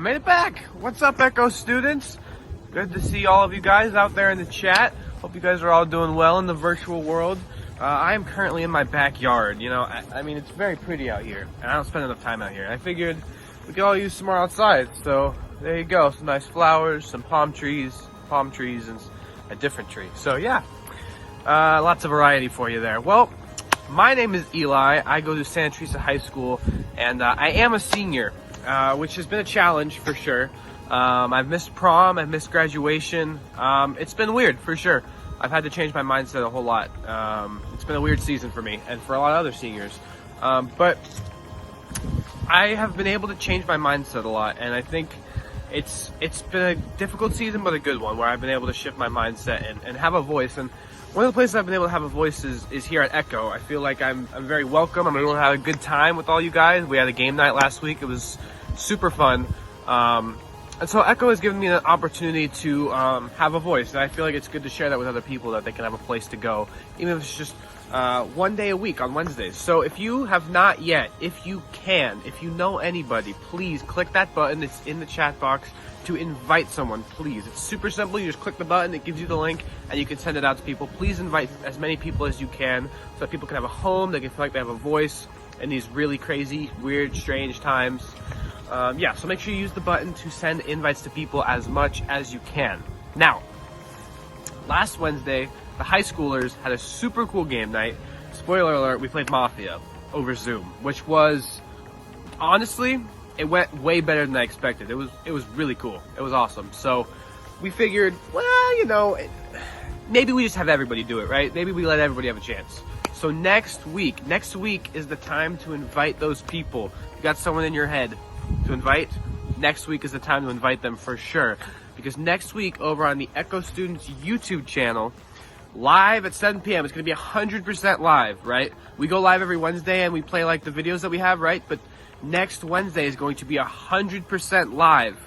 I made it back. What's up, Echo students? Good to see all of you guys out there in the chat. Hope you guys are all doing well in the virtual world. I am currently in my backyard. You know, I mean, it's very pretty out here, and I don't spend enough time out here. I figured we could all use some more outside, so there you go. Some nice flowers, some palm trees, and a different tree. So yeah, lots of variety for you there. Well, my name is Eli. I go to Santa Teresa High School, and I am a senior, which has been a challenge for sure. I've missed prom, I've missed graduation. It's been weird for sure. I've had to change my mindset a whole lot. It's been a weird season for me and for a lot of other seniors. But I have been able to change my mindset a lot, and I think it's been a difficult season, but a good one, where I've been able to shift my mindset and have a voice. And one of the places I've been able to have a voice is here at Echo. I feel like I'm very welcome. I'm able to have a good time with all you guys. We had a game night last week. It was super fun. And so Echo has given me an opportunity to have a voice, and I feel like it's good to share that with other people, that they can have a place to go, even if it's just one day a week on Wednesdays. So if you have not yet, if you know anybody, please click that button. It's in the chat box to invite someone, please. It's super simple. You just click the button, it gives you the link, and you can send it out to people. Please invite as many people as you can, so that people can have a home, they can feel like they have a voice in these really crazy, weird, strange times. Yeah, so make sure you use the button to send invites to people as much as you can. Now, last Wednesday, the high schoolers had a super cool game night. Spoiler alert, we played Mafia over Zoom, which was, honestly, it went way better than I expected. It was really cool. It was awesome. So we figured, well, you know, maybe we just have everybody do it, right? Maybe we let everybody have a chance. So next week is the time to invite those people. You got someone in your head to invite, next week is the time to invite them for sure. Because next week over on the Echo Students YouTube channel, live at 7 p.m. it's going to be 100% live, right? We go live every Wednesday and we play like the videos that we have, right? But next Wednesday is going to be 100% live,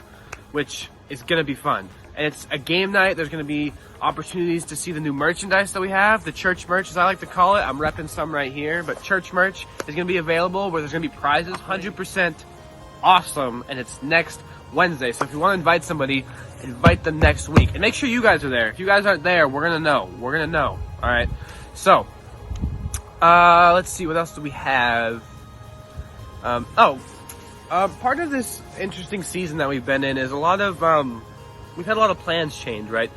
which is going to be fun. and it's a game night. There's going to be opportunities to see the new merchandise that we have, the church merch as I like to call it. I'm repping some right here, but church merch is going to be available where there's going to be prizes, 100% awesome, and it's next Wednesday. So if you want to invite somebody, invite them next week, and make sure you guys are there. If you guys aren't there, we're going to know. We're going to know. All right. So, let's see, what else do we have? Part of this interesting season that we've been in is we've had a lot of plans change, right?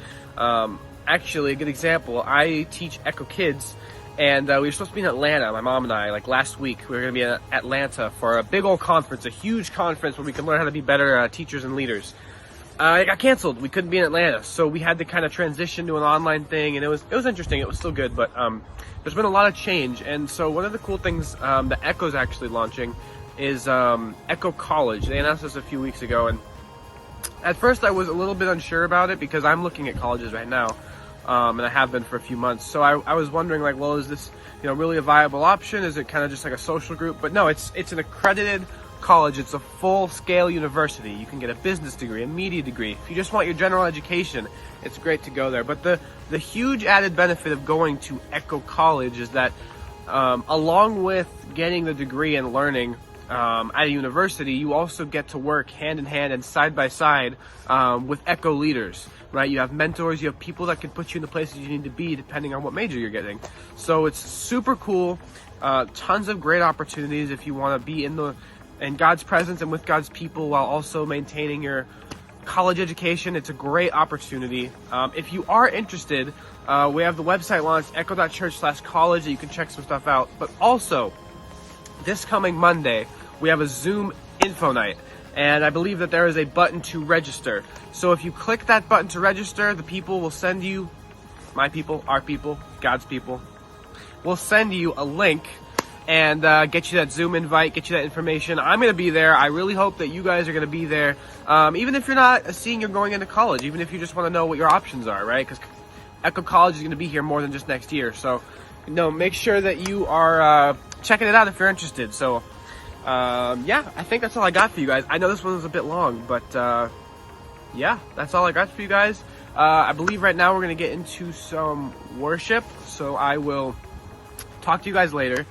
Actually, a good example, I teach Echo Kids, and we were supposed to be in Atlanta, my mom and I, like last week. We were going to be in Atlanta for a big old conference, a huge conference where we can learn how to be better teachers and leaders. It got canceled. We couldn't be in Atlanta, so we had to kind of transition to an online thing, and it was interesting. It was still good, but there's been a lot of change. And so one of the cool things that Echo's actually launching is Echo College. They announced this a few weeks ago, and at first I was a little bit unsure about it because I'm looking at colleges right now, and I have been for a few months. So I was wondering, like, well, is this really a viable option? Is it kind of just like a social group? But no, it's an accredited college. It's a full-scale university. You can get a business degree, a media degree. If you just want your general education, it's great to go there. But the huge added benefit of going to Echo College is that along with getting the degree and learning at a university, you also get to work hand in hand and side by side with Echo leaders, right? You have mentors, you have people that can put you in the places you need to be depending on what major you're getting. So it's super cool. Tons of great opportunities if you want to be in God's presence and with God's people while also maintaining your college education. It's a great opportunity. If you are interested, we have the website launched, echo.church/college, that you can check some stuff out. But also, this coming Monday, we have a Zoom info night, and I believe that there is a button to register. So if you click that button to register, the people will send you, my people, our people, God's people, will send you a link and get you that Zoom invite, get you that information. I'm going to be there. I really hope that you guys are going to be there. Even if you're not a senior going into college, even if you just want to know what your options are, right? Because Echo College is going to be here more than just next year. So, make sure that you are checking it out if you're interested. So, yeah, I think that's all I got for you guys. I know this one was a bit long, but yeah, that's all I got for you guys. I believe right now we're going to get into some worship. So I will talk to you guys later.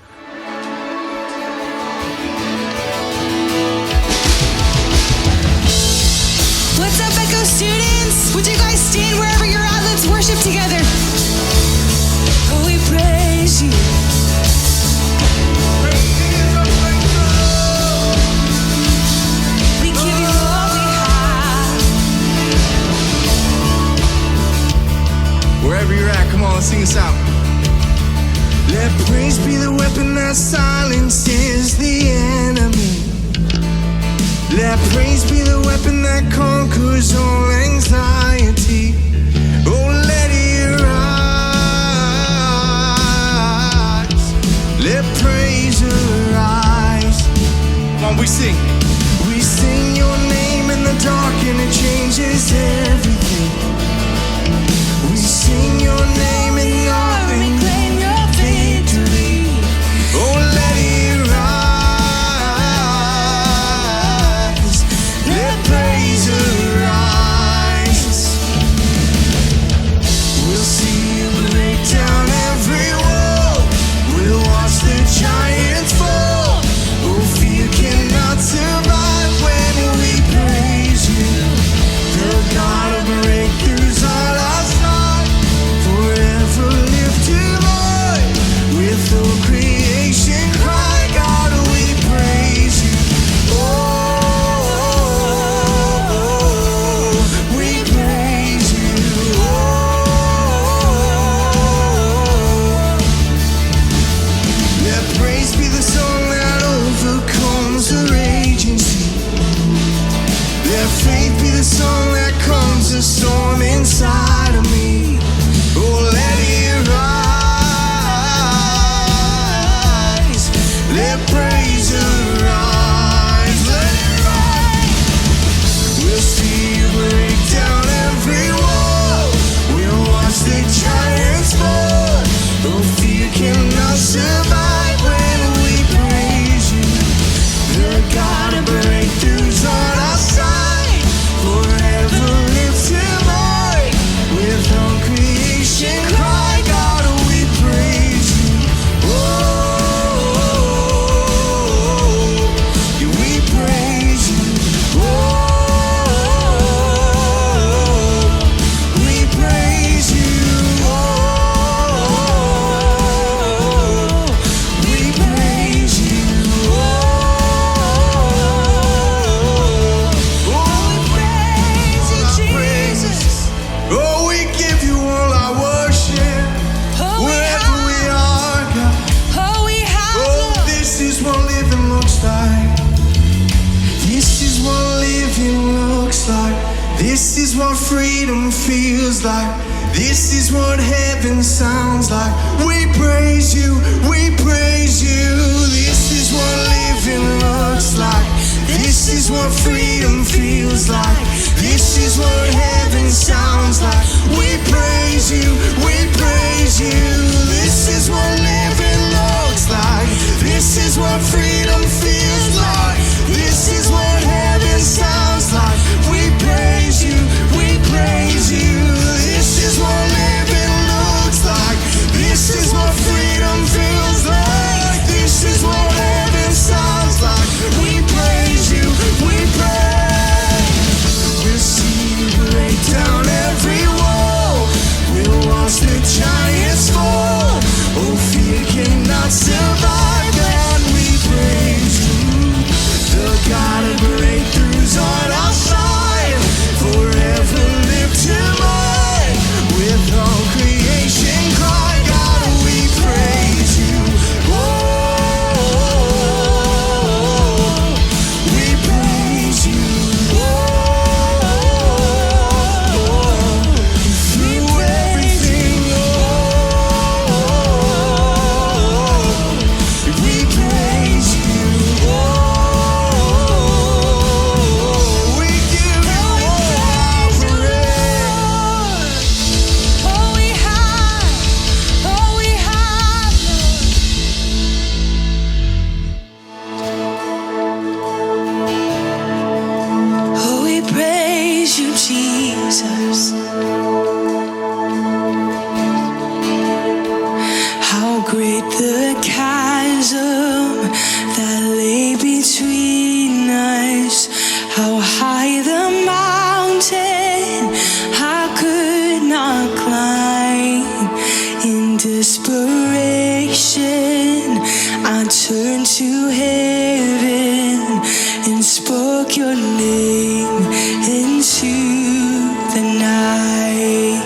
What's up, Echo students? Would you guys stand wherever you're at? Let's worship together. Oh, we praise you. We give you all we have. Wherever you're at, come on, sing us out. Let praise be the weapon that silences the enemy. Let praise be the weapon that conquers all anxiety. Oh, let it rise. Let praise arise. Come on, we sing. We sing your name in the dark and it changes everything. We sing your name in the arm and claim your victory. Oh, let it rise. Praise arise. We'll see you break down every wall. We'll watch the giants fall. Oh, fear cannot turn. what freedom feels like. This is what heaven sounds like. We praise you, we praise you. This is what living looks like. This is what freedom feels like. This is what heaven sounds like. We praise you, we praise you. This is what living looks like. This is what freedom feels like. This is what heaven sounds like. We praise you, we praise you. This is what living looks like. This is what freedom feels like. This is what heaven sounds like. We praise you, we praise. We'll see you break down every wall. We'll watch the giants fall. Oh, fear cannot survive, and we praise you. The God of breakthroughs on our side. Forever lifted high. With all creation cry, God, we praise you. Oh, we praise you. Through everything, we praise you. We give you all praise. All we have, oh, we praise you, Jesus. How great the chasm that lay between us. How high the mountain I could not climb. In desperation, I turned to heaven and spoke your name into the night.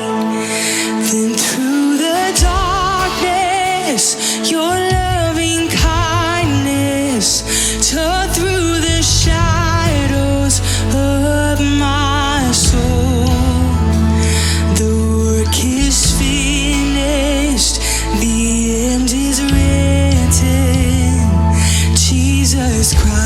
Then through the darkness, your loving kindness tore through the shadows of my soul. The work is finished, the end is written. Jesus Christ.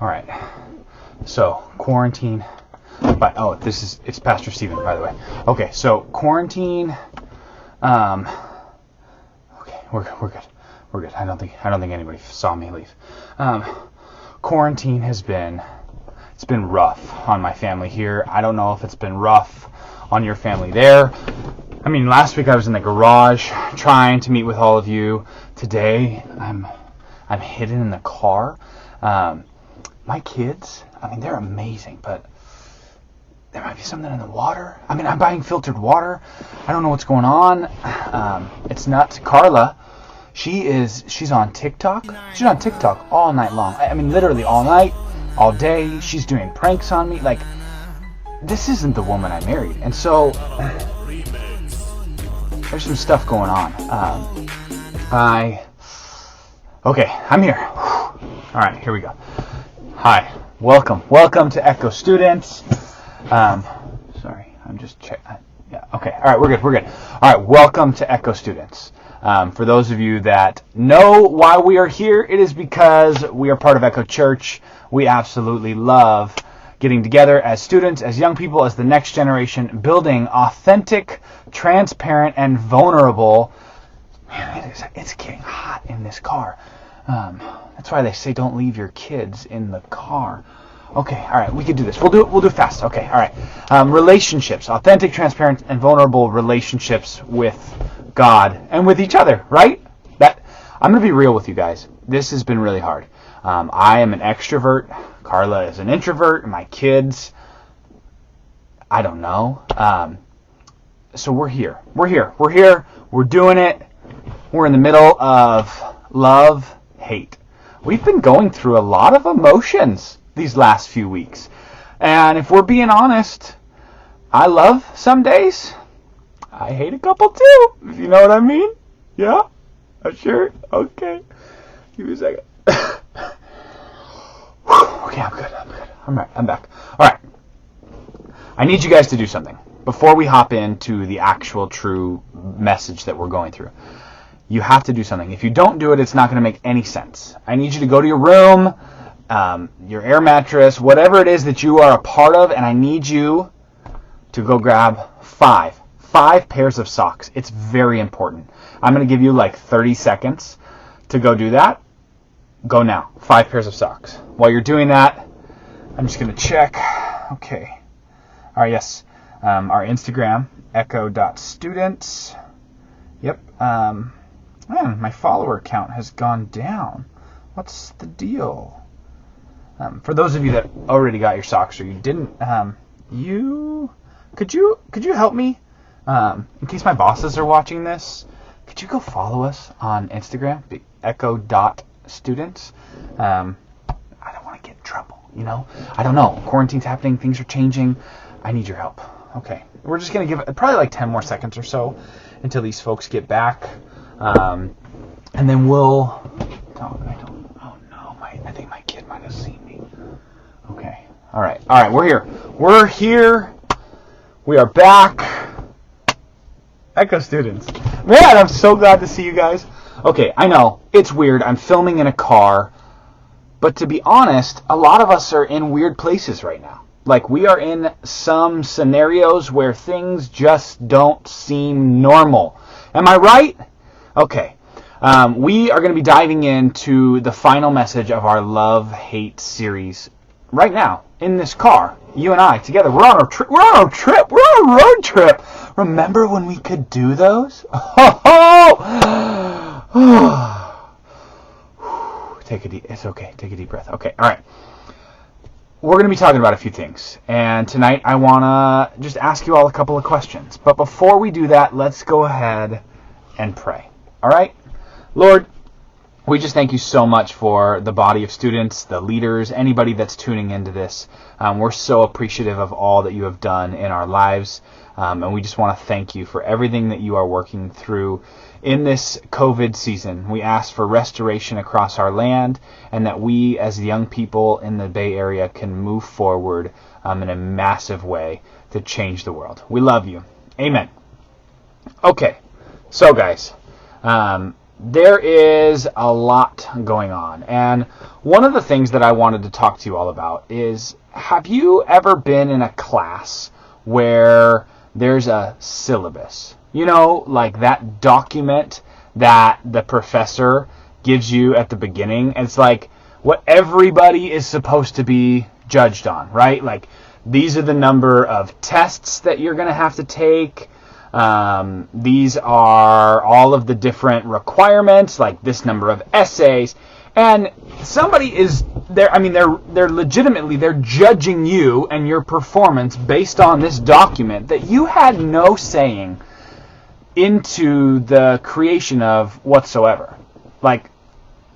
All right. So quarantine. But it's Pastor Stephen, by the way. Okay, so quarantine. Okay, we're good. We're good. I don't think anybody saw me leave. Quarantine it's been rough on my family here. I don't know if it's been rough on your family there. I mean, last week I was in the garage trying to meet with all of you. Today I'm hidden in the car. My kids, I mean, they're amazing, but there might be something in the water. I mean, I'm buying filtered water. I don't know what's going on. It's nuts. Carla, she's on TikTok. She's on TikTok all night long. I mean, literally all night, all day. She's doing pranks on me. Like, this isn't the woman I married. And so there's some stuff going on. Okay, I'm here. All right, here we go. Hi, welcome to Echo students. Sorry, I'm just yeah, okay. All right, we're good. All right, welcome to Echo students. For those of you that know why we are here, it is because we are part of Echo Church. We absolutely love getting together as students, as young people, as the next generation, building authentic, transparent, and vulnerable. Man, it's getting hot in this car. That's why they say don't leave your kids in the car. Okay, all right, we can do this. We'll do it fast. Okay, all right. Relationships, authentic, transparent, and vulnerable relationships with God and with each other, right? I'm going to be real with you guys. This has been really hard. I am an extrovert. Carla is an introvert. My kids, I don't know. So we're here. We're doing it. We're in the middle of love, hate. We've been going through a lot of emotions these last few weeks. And if we're being honest, I love some days. I hate a couple too, if you know what I mean. Yeah? Sure? Okay. Give me a second. Okay, I'm good. I'm back. All right. I need you guys to do something before we hop into the actual true message that we're going through. You have to do something. If you don't do it, it's not going to make any sense. I need you to go to your room, your air mattress, whatever it is that you are a part of, and I need you to go grab five pairs of socks. It's very important. I'm going to give you like 30 seconds to go do that. Go now. 5 pairs of socks. While you're doing that, I'm just going to check. Okay. All right, yes. Our Instagram, echo.students. Yep. Man, my follower count has gone down. What's the deal? For those of you that already got your socks or you didn't, could you help me? In case my bosses are watching this, could you go follow us on Instagram, echo.students? I don't want to get in trouble, you know? I don't know. Quarantine's happening. Things are changing. I need your help. Okay. We're just going to give it probably like 10 more seconds or so until these folks get back. And then we'll... I think my kid might have seen me. Okay. All right. We're here. We are back. Echo students. Man, I'm so glad to see you guys. Okay, I know. It's weird. I'm filming in a car. But to be honest, a lot of us are in weird places right now. Like, we are in some scenarios where things just don't seem normal. Am I right? Okay. We are going to be diving into the final message of our love-hate series right now in this car. You and I together. We're on a trip. We're on a road trip. Remember when we could do those? It's okay. Take a deep breath. Okay. All right. We're going to be talking about a few things. And tonight I want to just ask you all a couple of questions. But before we do that, let's go ahead and pray. All right? Lord, we just thank you so much for the body of students, the leaders, anybody that's tuning into this. We're so appreciative of all that you have done in our lives. And we just want to thank you for everything that you are working through in this COVID season. We ask for restoration across our land and that we as young people in the Bay Area can move forward in a massive way to change the world. We love you. Amen. Okay. So guys, there is a lot going on. And one of the things that I wanted to talk to you all about is, have you ever been in a class where there's a syllabus? You know, like that document that the professor gives you at the beginning. It's like what everybody is supposed to be judged on, right? Like, these are the number of tests that you're going to have to take. These are all of the different requirements, like this number of essays. And somebody is there, I mean, they're legitimately, they're judging you and your performance based on this document that you had no saying into the creation of whatsoever. Like,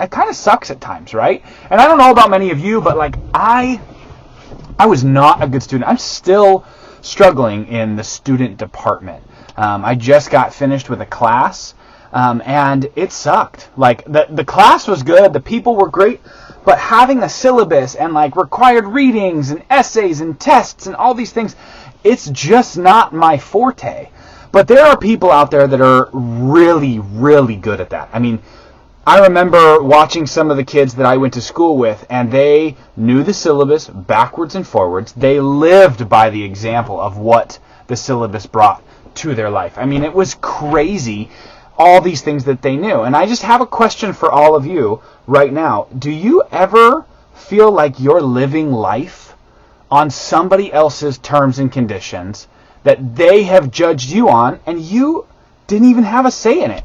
it kind of sucks at times, right? And I don't know about many of you, but like, I was not a good student. I'm still struggling in the student department. I just got finished with a class, and it sucked. Like, the class was good, the people were great, but having a syllabus and like required readings and essays and tests and all these things, it's just not my forte. But there are people out there that are really, really good at that. I mean, I remember watching some of the kids that I went to school with, and they knew the syllabus backwards and forwards. They lived by the example of what the syllabus brought to their life. I mean, it was crazy, all these things that they knew. And I just have a question for all of you right now. Do you ever feel like you're living life on somebody else's terms and conditions that they have judged you on, and you didn't even have a say in it?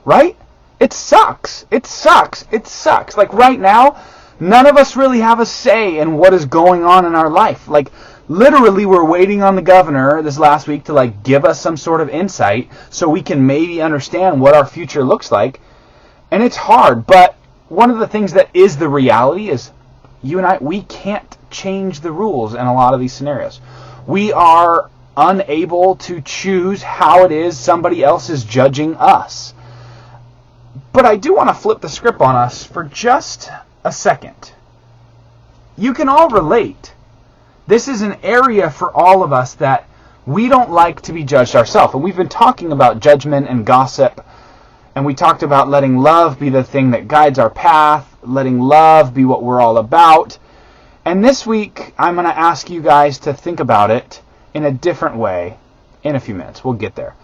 Right? It sucks. It sucks. It sucks. Like, right now, none of us really have a say in what is going on in our life. Like, literally, we're waiting on the governor this last week to like give us some sort of insight so we can maybe understand what our future looks like. And it's hard, but one of the things that is the reality is you and I, we can't change the rules in a lot of these scenarios. We are unable to choose how it is somebody else is judging us. But I do want to flip the script on us for just a second. You can all relate. This is an area for all of us that we don't like to be judged ourselves. And we've been talking about judgment and gossip. And we talked about letting love be the thing that guides our path. Letting love be what we're all about. And this week, I'm going to ask you guys to think about it in a different way in a few minutes. We'll get there.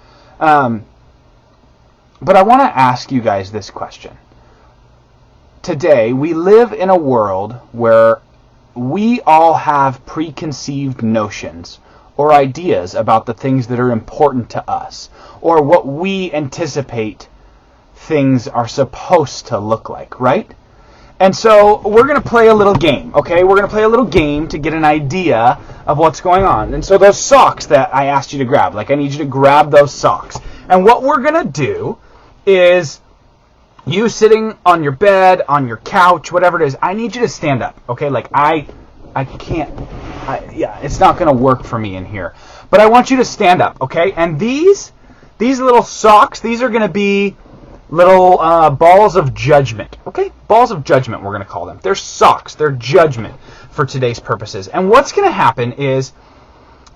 But I want to ask you guys this question. Today, we live in a world where we all have preconceived notions or ideas about the things that are important to us, or what we anticipate things are supposed to look like, right? And so we're going to play a little game, okay? We're going to play a little game to get an idea of what's going on. And so those socks that I asked you to grab, like, I need you to grab those socks. And what we're going to do is, you sitting on your bed, on your couch, whatever it is, I need you to stand up, okay? Like, I can't, it's not going to work for me in here. But I want you to stand up, okay? And these little socks, these are going to be little balls of judgment, okay? Balls of judgment, we're going to call them. They're socks. They're judgment for today's purposes. And what's going to happen is,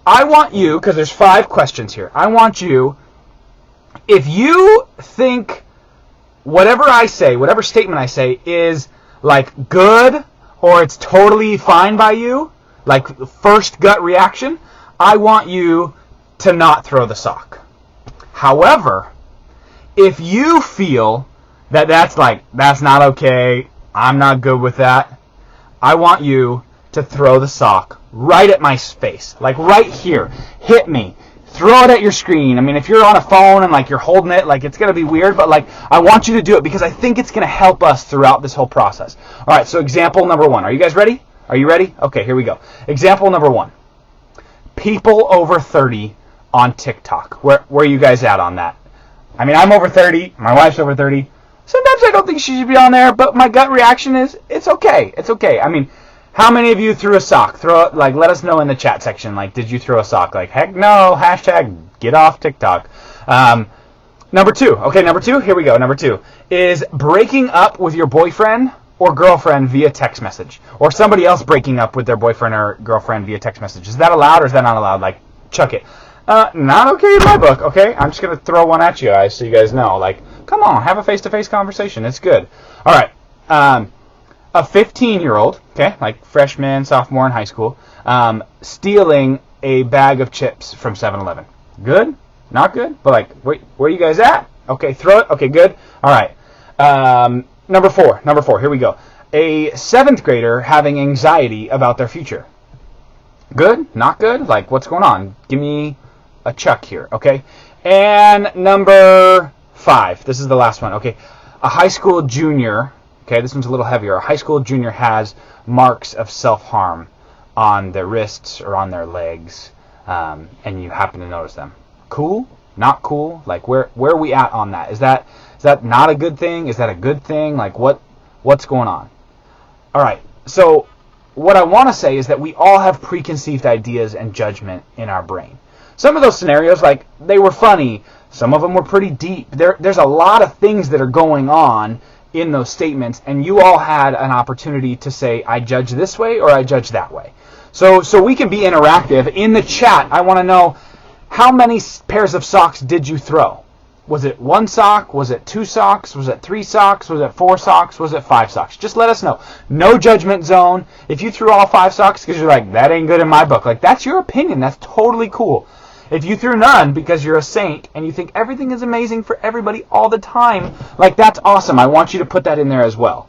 I want you, because there's 5 questions here, I want you, if you think whatever I say, whatever statement I say is like good, or it's totally fine by you, like first gut reaction, I want you to not throw the sock. However, if you feel that that's not okay, I'm not good with that, I want you to throw the sock right at my face, like right here. Hit me. Throw it at your screen. I mean, if you're on a phone and like you're holding it, like it's going to be weird, but like I want you to do it because I think it's going to help us throughout this whole process. All right, so example number 1. Are you guys ready? Are you ready? Okay, here we go. Example number 1. People over 30 on TikTok. Where are you guys at on that? I mean, I'm over 30. My wife's over 30. Sometimes I don't think she should be on there, but my gut reaction is it's okay. It's okay. I mean, how many of you threw a sock? Throw it, like, let us know in the chat section. Like, did you throw a sock? Like, heck no. Hashtag get off TikTok. Number 2. Okay, number 2. Here we go. Number 2 is breaking up with your boyfriend or girlfriend via text message, or somebody else breaking up with their boyfriend or girlfriend via text message. Is that allowed or is that not allowed? Like, chuck it. Not okay in my book, okay? I'm just going to throw one at you guys so you guys know. Like, come on, have a face-to-face conversation. It's good. All right. A 15-year-old, okay, like freshman, sophomore in high school, stealing a bag of chips from 7-Eleven. Good? Not good? But, like, where are you guys at? Okay, throw it. Okay, good. All right. Number four, here we go. A 7th grader having anxiety about their future. Good? Not good? Like, what's going on? Give me a chuck here, okay? And number 5, this is the last one, okay? A high school junior, okay, this one's a little heavier. A high school junior has marks of self-harm on their wrists or on their legs, and you happen to notice them. Cool? Not cool? Like, where are we at on that? Is that not a good thing? Is that a good thing? Like, what's going on? All right, so what I want to say is that we all have preconceived ideas and judgment in our brain. Some of those scenarios, like, they were funny. Some of them were pretty deep. There's a lot of things that are going on in those statements, and you all had an opportunity to say, I judge this way or I judge that way. So we can be interactive. In the chat, I want to know, how many pairs of socks did you throw? Was it 1 sock? Was it 2 socks? Was it 3 socks? Was it 4 socks? Was it 5 socks? Just let us know. No judgment zone. If you threw all 5 socks because you're like, that ain't good in my book, like, that's your opinion. That's totally cool. If you threw none because you're a saint and you think everything is amazing for everybody all the time, like, that's awesome. I want you to put that in there as well.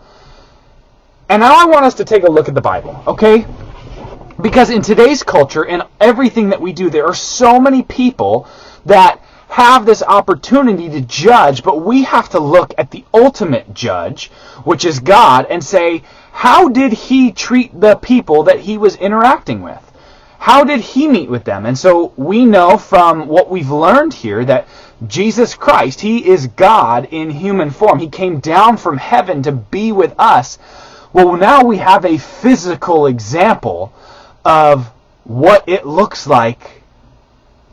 And now I want us to take a look at the Bible, okay? Because in today's culture, in everything that we do, there are so many people that have this opportunity to judge, but we have to look at the ultimate judge, which is God, and say, how did he treat the people that he was interacting with? How did he meet with them? And so we know from what we've learned here that Jesus Christ, he is God in human form. He came down from heaven to be with us. Well, now we have a physical example of what it looks like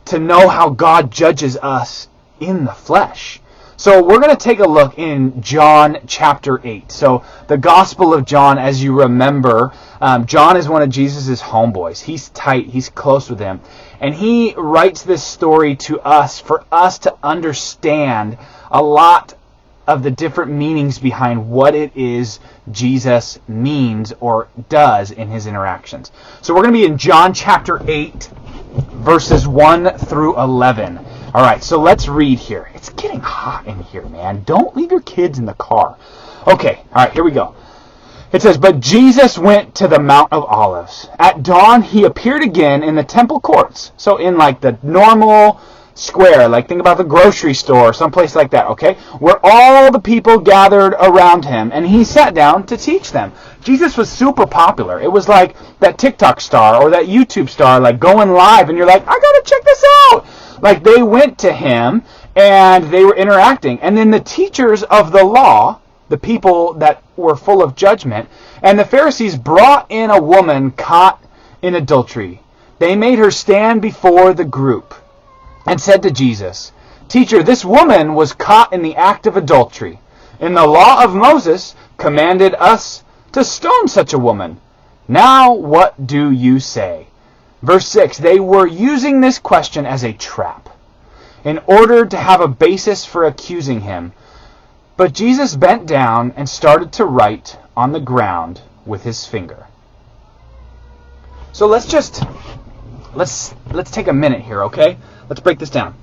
to know how God judges us in the flesh. So we're going to take a look in John chapter 8. So the Gospel of John, as you remember, John is one of Jesus' homeboys. He's tight. He's close with him. And he writes this story to us for us to understand a lot of the different meanings behind what it is Jesus means or does in his interactions. So we're going to be in John chapter 8, verses 1 through 11. All right, so let's read here. It's getting hot in here, man. Don't leave your kids in the car. Okay, all right, here we go. It says, but Jesus went to the Mount of Olives. At dawn, he appeared again in the temple courts. So in like the normal square, like think about the grocery store, someplace like that, okay? Where all the people gathered around him, and he sat down to teach them. Jesus was super popular. It was like that TikTok star or that YouTube star, like going live, and you're like, I gotta check this out. Like, they went to him, and they were interacting. And then the teachers of the law, the people that were full of judgment, and the Pharisees brought in a woman caught in adultery. They made her stand before the group and said to Jesus, Teacher, this woman was caught in the act of adultery. And the law of Moses commanded us to stone such a woman. Now what do you say? Verse 6, they were using this question as a trap in order to have a basis for accusing him. But Jesus bent down and started to write on the ground with his finger. So let's take a minute here, okay? Let's break this down.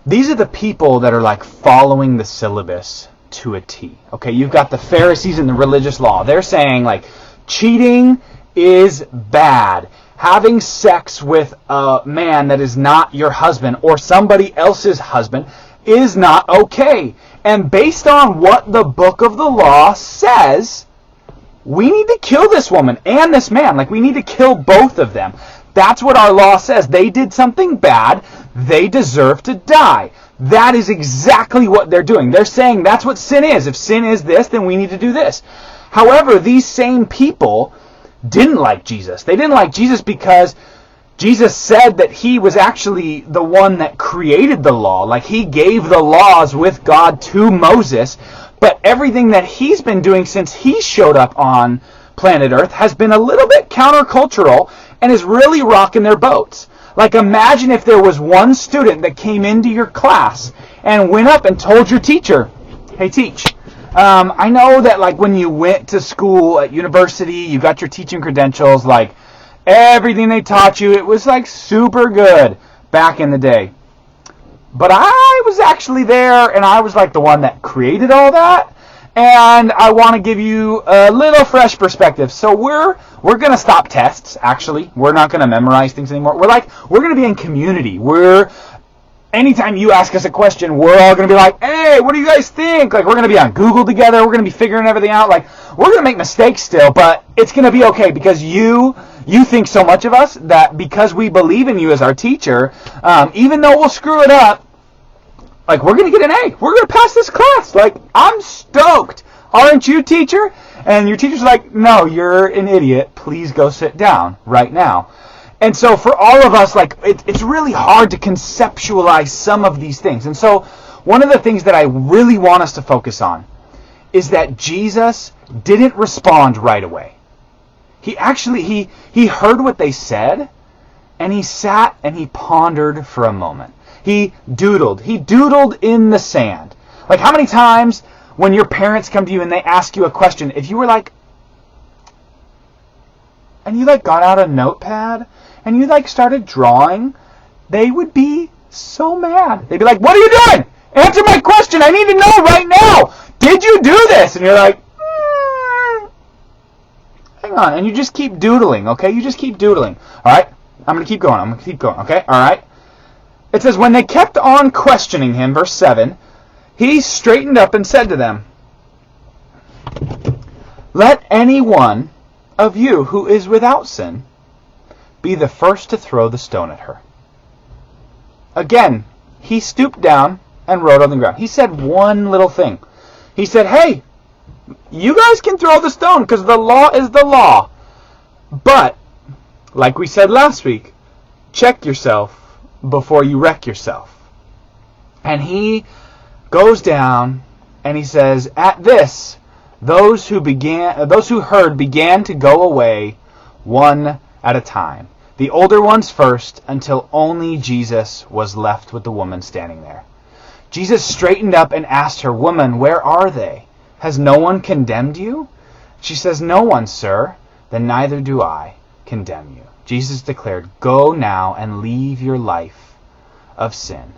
These are the people that are like following the syllabus to a T. Okay, you've got the Pharisees and the religious law. They're saying like cheating is bad. Having sex with a man that is not your husband or somebody else's husband is not okay. And based on what the book of the law says, we need to kill this woman and this man. Like, we need to kill both of them. That's what our law says. They did something bad. They deserve to die. That is exactly what they're doing. They're saying that's what sin is. If sin is this, then we need to do this. However, these same people didn't like Jesus. They didn't like Jesus because Jesus said that he was actually the one that created the law. Like, he gave the laws with God to Moses. But everything that he's been doing since he showed up on planet Earth has been a little bit countercultural and is really rocking their boats. Like, imagine if there was one student that came into your class and went up and told your teacher, hey, teach, I know that, like, when you went to school at university, you got your teaching credentials, like, everything they taught you, it was, like, super good back in the day. But I was actually there, and I was, like, the one that created all that. And I want to give you a little fresh perspective. So we're going to stop tests, actually. We're not going to memorize things anymore. We're going to be in community. Anytime you ask us a question, we're all going to be like, hey, what do you guys think? Like, we're going to be on Google together. We're going to be figuring everything out. Like, we're going to make mistakes still, but it's going to be okay because you think so much of us that because we believe in you as our teacher, even though we'll screw it up, like, we're going to get an A. We're going to pass this class. Like, I'm stoked. Aren't you, teacher? And your teacher's like, no, you're an idiot. Please go sit down right now. And so for all of us, like, it's really hard to conceptualize some of these things. And so one of the things that I really want us to focus on is that Jesus didn't respond right away. He actually, he heard what they said, and he sat and he pondered for a moment. He doodled. He doodled in the sand. Like, how many times when your parents come to you and they ask you a question, if you were like, and you like got out a notepad and you like started drawing, they would be so mad. They'd be like, what are you doing? Answer my question. I need to know right now. Did you do this? And you're like, hang on. And you just keep doodling, okay? You just keep doodling. All right? I'm going to keep going. Okay? All right? It says, when they kept on questioning him, verse 7, he straightened up and said to them, let any one of you who is without sin be the first to throw the stone at her. Again, he stooped down and wrote on the ground. He said one little thing. He said, hey, you guys can throw the stone because the law is the law. But, like we said last week, check yourself before you wreck yourself. And he goes down and he says, at this, those who heard began to go away one at a time. The older ones first, until only Jesus was left with the woman standing there. Jesus straightened up and asked her, woman, where are they? Has no one condemned you? She says, no one, sir. Then neither do I condemn you. Jesus declared, go now and leave your life of sin.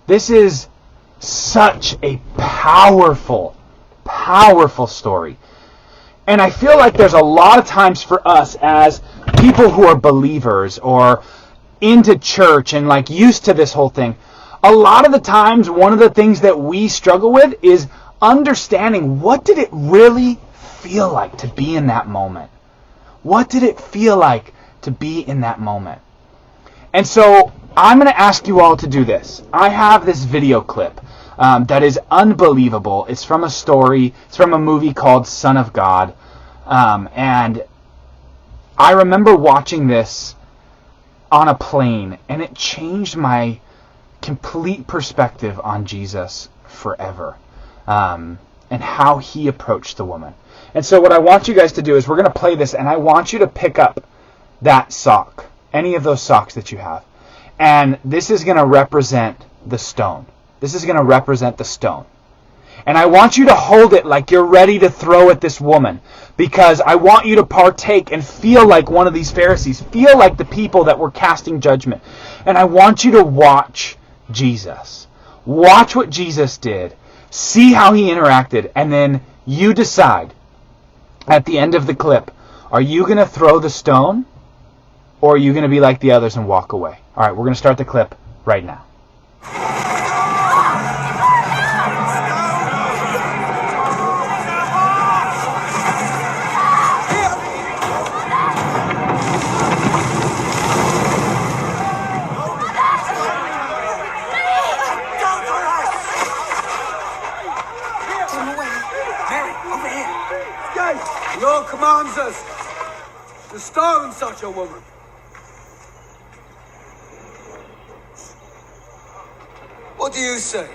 This is such a powerful, powerful story. And I feel like there's a lot of times for us as people who are believers or into church and like used to this whole thing, a lot of the times one of the things that we struggle with is understanding what did it really feel like to be in that moment? What did it feel like to be in that moment? And so I'm going to ask you all to do this. I have this video clip that is unbelievable. It's from a story. It's from a movie called Son of God. And I remember watching this on a plane, and it changed my complete perspective on Jesus forever, and how he approached the woman. And so what I want you guys to do is we're going to play this, and I want you to pick up that sock, any of those socks that you have. And this is going to represent the stone. This is going to represent the stone. And I want you to hold it like you're ready to throw at this woman, because I want you to partake and feel like one of these Pharisees, feel like the people that were casting judgment. And I want you to watch Jesus. Watch what Jesus did. See how he interacted. And then you decide at the end of the clip, are you going to throw the stone, or are you going to be like the others and walk away? All right, we're going to start the clip right now. The law commands us to stone such a woman. What do you say?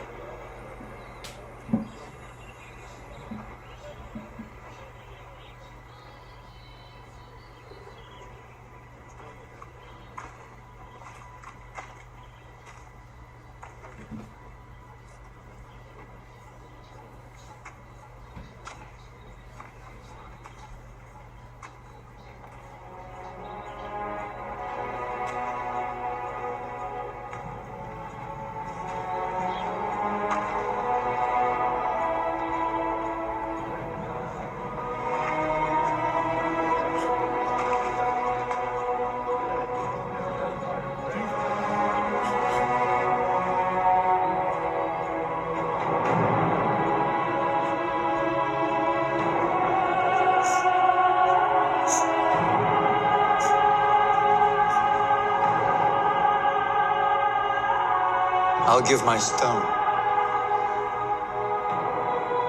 I'll give my stone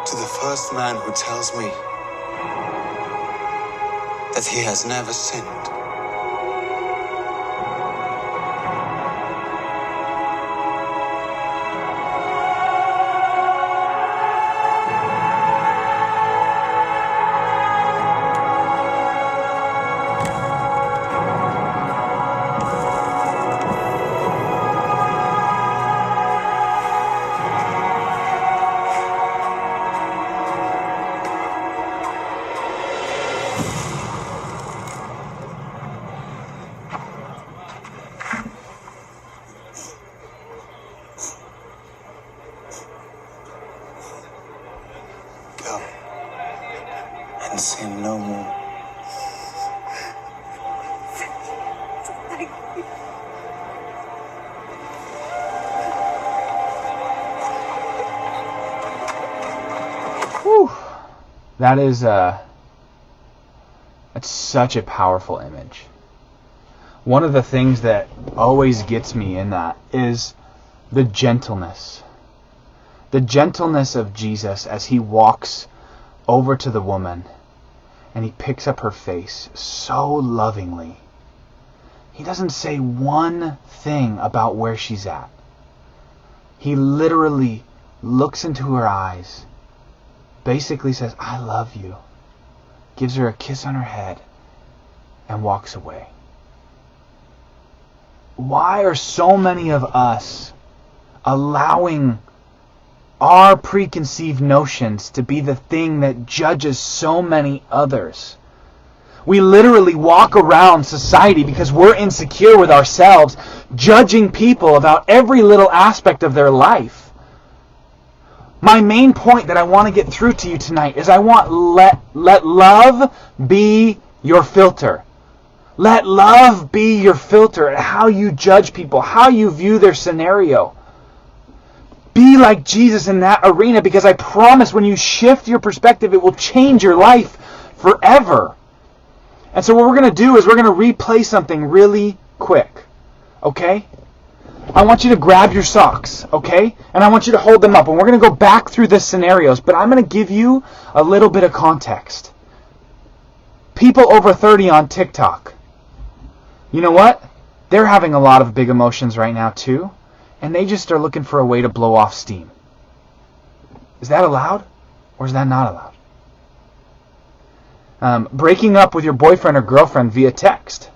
to the first man who tells me that he has never sinned. Go and sin no more. Whew. That is that's such a powerful image. One of the things that always gets me in that is the gentleness. The gentleness of Jesus as he walks over to the woman and he picks up her face so lovingly. He doesn't say one thing about where she's at. He literally looks into her eyes, basically says, "I love you," gives her a kiss on her head, and walks away. Why are so many of us allowing our preconceived notions to be the thing that judges so many others? We literally walk around society because we're insecure with ourselves, judging people about every little aspect of their life. My main point that I want to get through to you tonight is I want let love be your filter. Let love be your filter at how you judge people, how you view their scenario. Be like Jesus in that arena, because I promise when you shift your perspective, it will change your life forever. And so what we're going to do is we're going to replay something really quick. Okay? I want you to grab your socks, okay? And I want you to hold them up. And we're going to go back through the scenarios, but I'm going to give you a little bit of context. People over 30 on TikTok. You know what? They're having a lot of big emotions right now too. And they just are looking for a way to blow off steam. Is that allowed? Or is that not allowed? Breaking up with your boyfriend or girlfriend via text.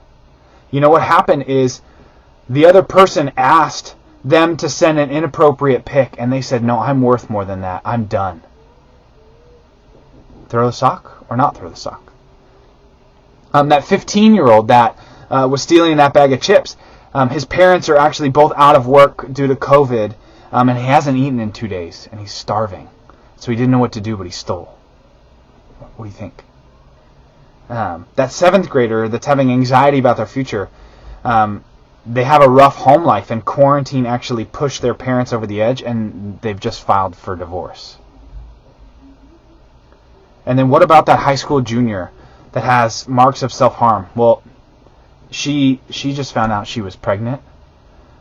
You know what happened is the other person asked them to send an inappropriate pic, and they said, "No, I'm worth more than that. I'm done." Throw the sock or not throw the sock? That 15-year-old that was stealing that bag of chips, his parents are actually both out of work due to COVID, and he hasn't eaten in 2 days, and he's starving. So he didn't know what to do, but he stole. What do you think? That 7th grader that's having anxiety about their future, they have a rough home life, and quarantine actually pushed their parents over the edge, and they've just filed for divorce. And then what about that high school junior that has marks of self-harm? Well, she just found out she was pregnant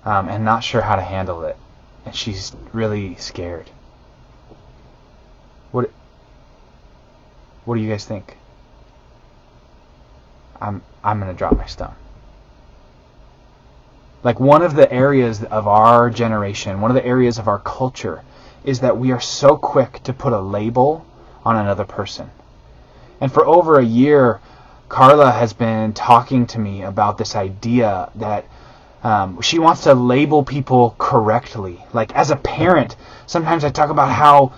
and not sure how to handle it, and she's really scared. What do you guys think? I'm gonna drop my stone. Like, one of the areas of our generation, one of the areas of our culture, is that we are so quick to put a label on another person. And for over a year, Carla has been talking to me about this idea that she wants to label people correctly. Like, as a parent, sometimes I talk about how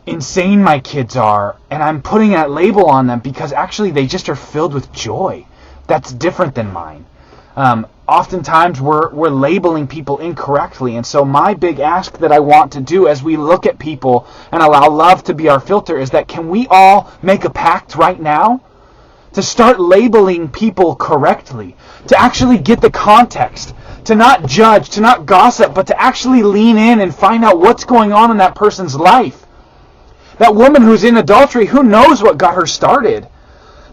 insane my kids are, and I'm putting that label on them because actually they just are filled with joy. That's different than mine. Oftentimes we're labeling people incorrectly, and so my big ask that I want to do as we look at people and allow love to be our filter is that, can we all make a pact right now to start labeling people correctly, to actually get the context, to not judge, to not gossip, but to actually lean in and find out what's going on in that person's life. That woman who's in adultery, who knows what got her started?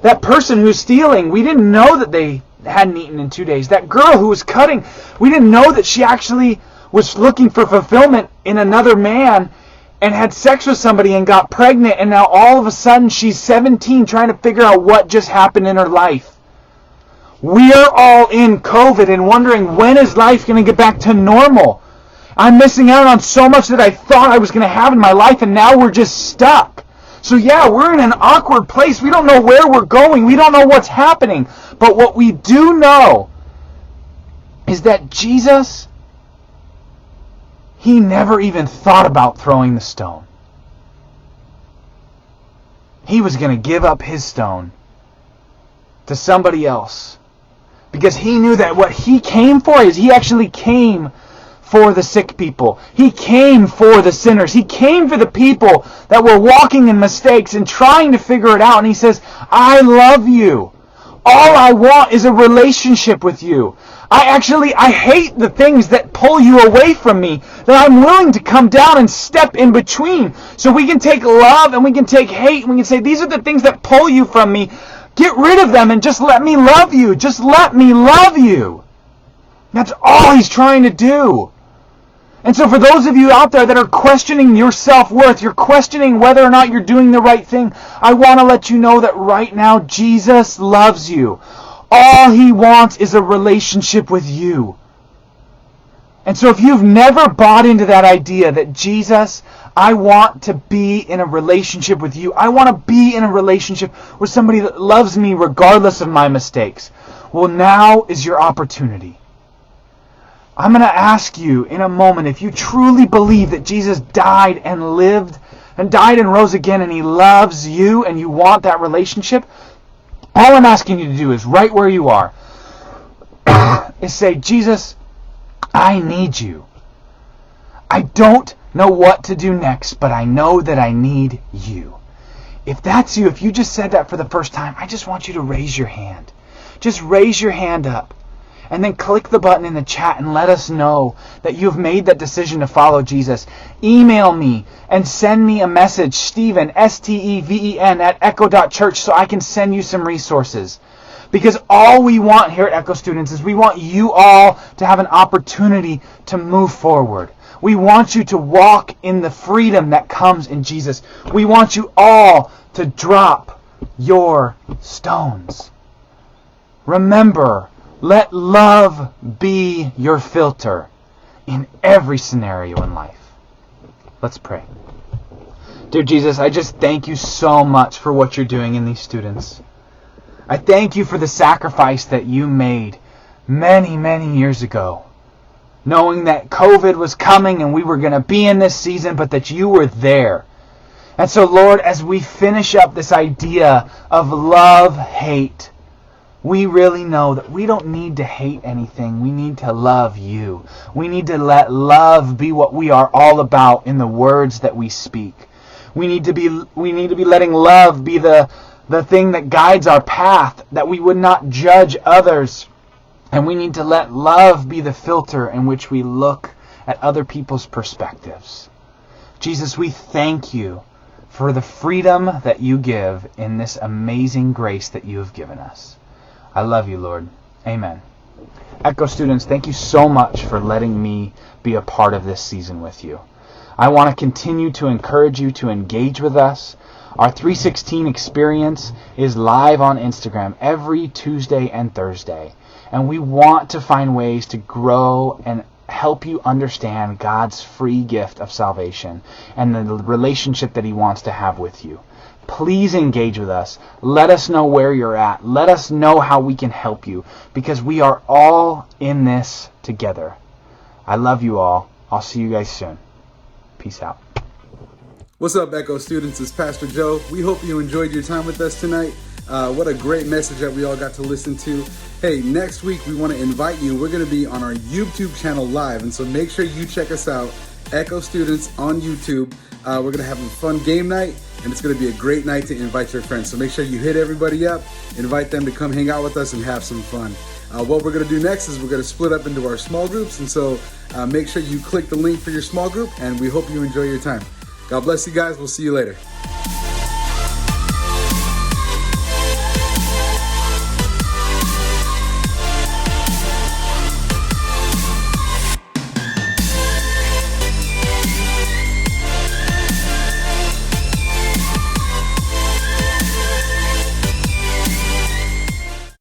That person who's stealing, we didn't know that they hadn't eaten in 2 days. That girl who was cutting, we didn't know that she actually was looking for fulfillment in another man and had sex with somebody and got pregnant, and now all of a sudden she's 17 trying to figure out what just happened in her life. We're all in COVID and wondering, when is life going to get back to normal? I'm missing out on so much that I thought I was going to have in my life, and now we're just stuck. So yeah, we're in an awkward place. We don't know where we're going. We don't know what's happening. But what we do know is that Jesus, he never even thought about throwing the stone. He was going to give up his stone to somebody else, because he knew that what he came for is he actually came for the sick people. He came for the sinners. He came for the people that were walking in mistakes and trying to figure it out. And he says, I love you. All I want is a relationship with you. I hate the things that pull you away from me, that I'm willing to come down and step in between. So we can take love and we can take hate and we can say, these are the things that pull you from me. Get rid of them and just let me love you. Just let me love you. That's all he's trying to do. And so for those of you out there that are questioning your self-worth, you're questioning whether or not you're doing the right thing, I want to let you know that right now Jesus loves you. All he wants is a relationship with you. And so if you've never bought into that idea that Jesus, I want to be in a relationship with you. I want to be in a relationship with somebody that loves me regardless of my mistakes. Well, now is your opportunity. I'm going to ask you in a moment, if you truly believe that Jesus died and lived and died and rose again and he loves you and you want that relationship, all I'm asking you to do is right where you are, is say, Jesus, I need you. I don't know what to do next, but I know that I need you. If that's you, if you just said that for the first time, I just want you to raise your hand. Just raise your hand up. And then click the button in the chat and let us know that you've made that decision to follow Jesus. Email me and send me a message, Steven, STEVEN, @echo.church, so I can send you some resources. Because all we want here at Echo Students is we want you all to have an opportunity to move forward. We want you to walk in the freedom that comes in Jesus. We want you all to drop your stones. Remember, let love be your filter in every scenario in life. Let's pray. Dear Jesus, I just thank you so much for what you're doing in these students. I thank you for the sacrifice that you made many, many years ago, knowing that COVID was coming and we were going to be in this season, but that you were there. And so, Lord, as we finish up this idea of love, hate, we really know that we don't need to hate anything. We need to love you. We need to let love be what we are all about in the words that we speak. We need to be letting love be the thing that guides our path, that we would not judge others. And we need to let love be the filter in which we look at other people's perspectives. Jesus, we thank you for the freedom that you give in this amazing grace that you have given us. I love you, Lord. Amen. Echo students, thank you so much for letting me be a part of this season with you. I want to continue to encourage you to engage with us. Our 316 experience is live on Instagram every Tuesday and Thursday. And we want to find ways to grow and help you understand God's free gift of salvation and the relationship that he wants to have with you. Please engage with us. Let us know where you're at. Let us know how we can help you, because we are all in this together. I love you all. I'll see you guys soon. Peace out. What's up, Echo students? It's Pastor Joe. We hope you enjoyed your time with us tonight. What a great message that we all got to listen to. Hey, next week we want to invite you. We're going to be on our YouTube channel live, and so make sure you check us out, Echo Students on YouTube. We're going to have a fun game night, and it's going to be a great night to invite your friends. So make sure you hit everybody up, invite them to come hang out with us and have some fun. What we're going to do next is we're going to split up into our small groups, and so make sure you click the link for your small group, and we hope you enjoy your time. God bless you guys. We'll see you later.